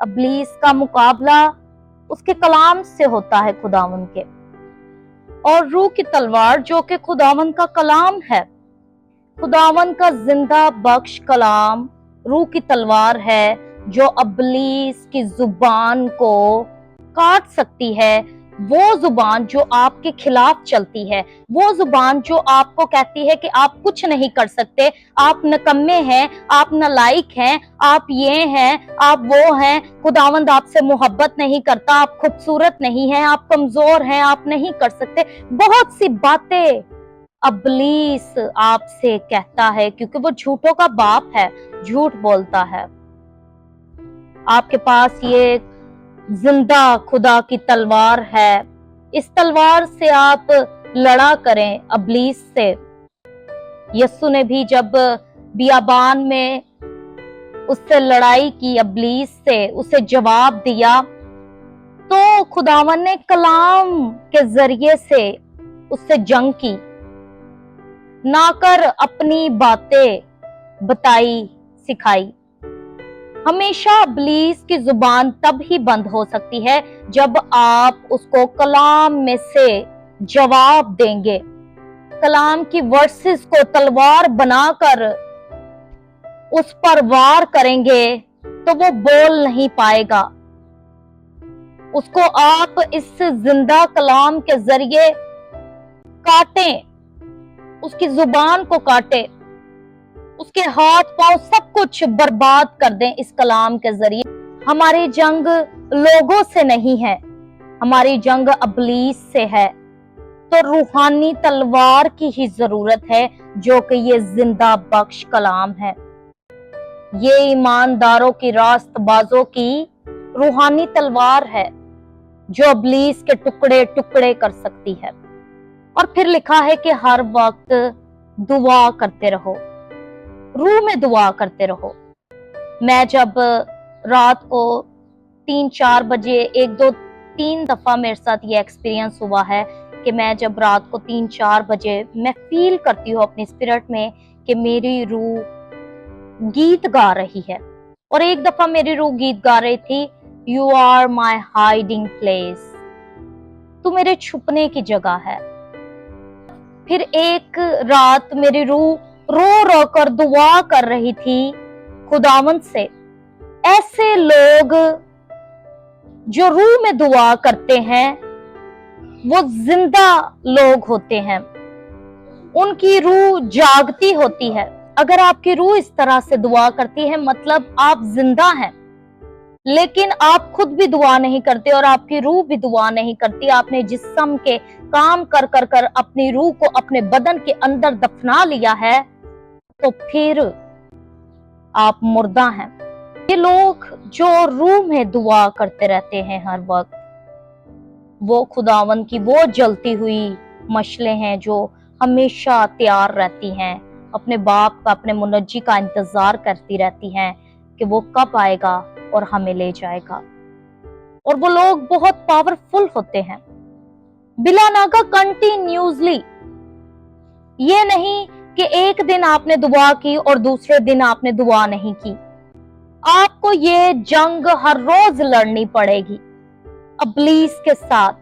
ابلیس کا مقابلہ اس کے کلام سے ہوتا ہے خداوند کے، اور روح کی تلوار جو کہ خداوند کا کلام ہے، خداوند کا زندہ بخش کلام روح کی تلوار ہے جو ابلیس کی زبان کو کاٹ سکتی ہے، وہ زبان جو آپ کے خلاف چلتی ہے، وہ زبان جو آپ کو کہتی ہے کہ آپ کچھ نہیں کر سکتے، آپ نکمے ہیں، آپ نالائق ہیں، آپ یہ ہیں، آپ وہ ہیں، خداوند آپ سے محبت نہیں کرتا، آپ خوبصورت نہیں ہیں، آپ کمزور ہیں، آپ نہیں کر سکتے، بہت سی باتیں ابلیس آپ سے کہتا ہے، کیونکہ وہ جھوٹوں کا باپ ہے، جھوٹ بولتا ہے۔ آپ کے پاس یہ زندہ خدا کی تلوار ہے، اس تلوار سے آپ لڑا کریں ابلیس سے۔ یسوع نے بھی جب بیابان میں اس سے لڑائی کی، ابلیس سے اسے جواب دیا، تو خداوند نے کلام کے ذریعے سے اس سے جنگ کی، نہ کر اپنی باتیں بتائی سکھائی۔ ہمیشہ ابلیس کی زبان تب ہی بند ہو سکتی ہے جب آپ اس کو کلام میں سے جواب دیں گے، کلام کی ورسز کو تلوار بنا کر اس پر وار کریں گے تو وہ بول نہیں پائے گا۔ اس کو آپ اس زندہ کلام کے ذریعے کاٹیں، اس کی زبان کو کاٹیں، اس کے ہاتھ پاؤں سب کچھ برباد کر دیں اس کلام کے ذریعے۔ ہماری جنگ لوگوں سے نہیں ہے، ہماری جنگ ابلیس سے ہے، تو روحانی تلوار کی ہی ضرورت ہے جو کہ یہ زندہ بخش کلام ہے۔ یہ ایمانداروں کی، راست بازوں کی روحانی تلوار ہے جو ابلیس کے ٹکڑے ٹکڑے کر سکتی ہے۔ اور پھر لکھا ہے کہ ہر وقت دعا کرتے رہو، روح میں دعا کرتے رہو۔ میں جب رات کو 3-4 بجے، 1-2-3 دفعہ میرے ساتھ یہ ایکسپیرینس ہوا ہے کہ میں جب رات کو 3-4 بجے میں فیل کرتی ہوں اپنی اسپرٹ میں کہ میری روح گیت گا رہی ہے، اور ایک دفعہ میری روح گیت گا رہی تھی، you are my hiding place, تو میرے چھپنے کی جگہ ہے۔ پھر ایک رات میری روح رو رو کر دعا کر رہی تھی خداوند سے۔ ایسے لوگ جو روح میں دعا کرتے ہیں وہ زندہ لوگ ہوتے ہیں، ان کی روح جاگتی ہوتی ہے۔ اگر آپ کی روح اس طرح سے دعا کرتی ہے مطلب آپ زندہ ہیں، لیکن آپ خود بھی دعا نہیں کرتے اور آپ کی روح بھی دعا نہیں کرتی، آپ نے جسم کے کام کر کر کر اپنی روح کو اپنے بدن کے اندر دفنا لیا ہے، تو پھر آپ مردہ ہیں۔ یہ لوگ جو روح میں دعا کرتے رہتے ہیں ہر وقت، وہ خداوند کی وہ جلتی ہوئی مشلیں ہیں جو ہمیشہ تیار رہتی ہیں، اپنے باپ کا، اپنے منجی کا انتظار کرتی رہتی ہیں کہ وہ کب آئے گا اور ہمیں لے جائے گا۔ اور وہ لوگ بہت پاورفل ہوتے ہیں، بلا ناغہ کنٹینیوسلی۔ یہ نہیں کہ ایک دن آپ نے دعا کی اور دوسرے دن آپ نے دعا نہیں کی، آپ کو یہ جنگ ہر روز لڑنی پڑے گی ابلیس کے ساتھ۔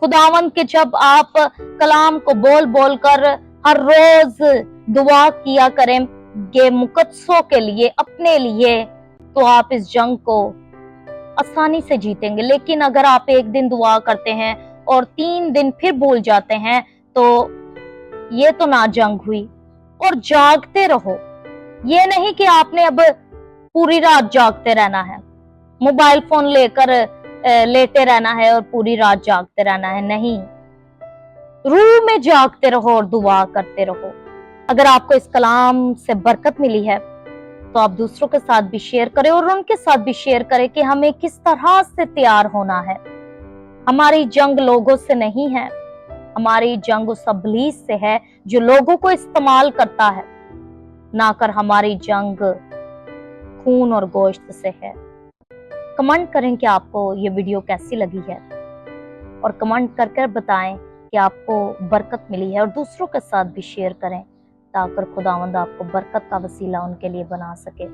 خداوند کے جب آپ کلام کو بول بول کر ہر روز دعا کیا کریں گے مقدسوں کے لیے، اپنے لیے، تو آپ اس جنگ کو آسانی سے جیتیں گے۔ لیکن اگر آپ ایک دن دعا کرتے ہیں اور 3 دن پھر بھول جاتے ہیں تو یہ تو نہ جنگ ہوئی۔ اور جاگتے رہو، یہ نہیں کہ آپ نے اب پوری رات جاگتے رہنا ہے، موبائل فون لے کر لیٹے رہنا ہے اور پوری رات جاگتے رہنا ہے، نہیں، روح میں جاگتے رہو اور دعا کرتے رہو۔ اگر آپ کو اس کلام سے برکت ملی ہے تو آپ دوسروں کے ساتھ بھی شیئر کریں، اور ان کے ساتھ بھی شیئر کریں کہ ہمیں کس طرح سے تیار ہونا ہے۔ ہماری جنگ لوگوں سے نہیں ہے، ہماری جنگ اس ابلیس سے ہے جو لوگوں کو استعمال کرتا ہے، نہ کر ہماری جنگ خون اور گوشت سے ہے۔ کمنٹ کریں کہ آپ کو یہ ویڈیو کیسی لگی ہے، اور کمنٹ کر کر بتائیں کہ آپ کو برکت ملی ہے، اور دوسروں کے ساتھ بھی شیئر کریں تاکہ خداوند آپ کو برکت کا وسیلہ ان کے لیے بنا سکے۔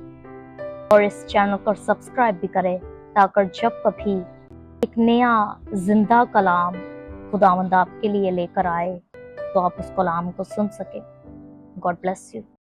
اور اس چینل کو سبسکرائب بھی کریں تاکہ جب کبھی ایک نیا زندہ کلام خداوند آپ کے لیے لے کر آئے تو آپ اس کلام کو سن سکیں. God bless you.